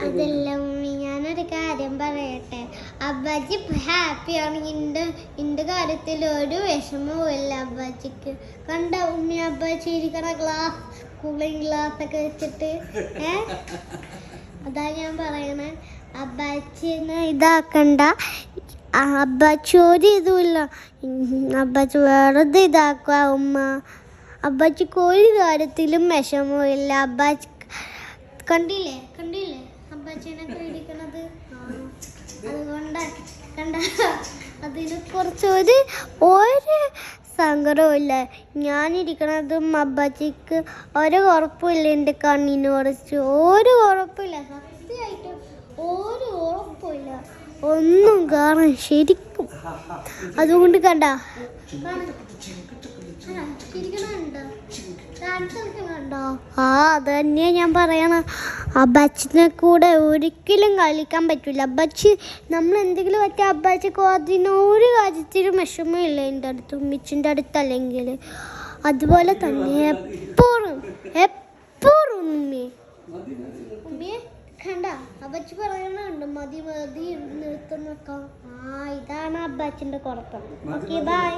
അതല്ല ഉമ്മി, ഞാനൊരു കാര്യം പറയട്ടെ. അബ്ബാജി ഹാപ്പിയാണ്. ഇന്റെ കാര്യത്തിൽ ഒരു വിഷമവും ഇല്ല അബ്ബാജിക്ക്. കണ്ട ഉമ്മി, അബ്ബാജി ഇരിക്കണ കൂളിംഗ് ഗ്ലാസ് ഒക്കെ വെച്ചിട്ട്. അതാ ഞാൻ പറയണേ, അബ്ബാച്ചിനെ ഇതാക്കണ്ട. അബ്ബാച്ചി ഒരു ഇതുമില്ല. അബ്ബാച്ചി വെറുതെ ഇതാക്കുക ഉമ്മ. അബ്ബാച്ചിക്ക് ഒരു കാര്യത്തിലും വിഷമമില്ല. അബ്ബാച്ചി കണ്ടില്ലേ അബ്ബാച്ചിനെ പേടിക്കണത്. അതുകൊണ്ട് കണ്ട, അതിനെ കുറിച്ച് ഒരു സങ്കടവും ഇല്ല. ഞാനിരിക്കണതും അബ്ബാച്ചിക്ക് ഒരു കുഴപ്പമില്ല. എൻ്റെ കണ്ണിന് കുറച്ച് ഒരു കുഴപ്പമില്ല. സത്യമായിട്ട് ഒരു ഉറപ്പില്ല. ഒന്നും കാണാൻ ശരിക്കും. അതുകൊണ്ട് കണ്ട അത് തന്നെയാ ഞാൻ പറയണ. അബ്ബാച്ചിനെ കൂടെ ഒരിക്കലും കളിക്കാൻ പറ്റില്ല. അബ്ബാച്ചി നമ്മൾ എന്തെങ്കിലും പറ്റിയ അബ്ബാച്ചിക്ക് അതിനൊരു കാര്യത്തിലും വിഷമമില്ല. എൻ്റെ അടുത്ത് ഉമ്മിച്ചിൻ്റെ അടുത്തല്ലെങ്കിൽ അതുപോലെ തന്നെ എപ്പോഴും ഉമ്മയെ കണ്ട അബ്ബാച്ചി പറയണുണ്ട് മതി നിർത്തുന്നൊക്കെ. ഇതാണ് അബ്ബാച്ചിൻ്റെ കുഴപ്പം. Okay, by.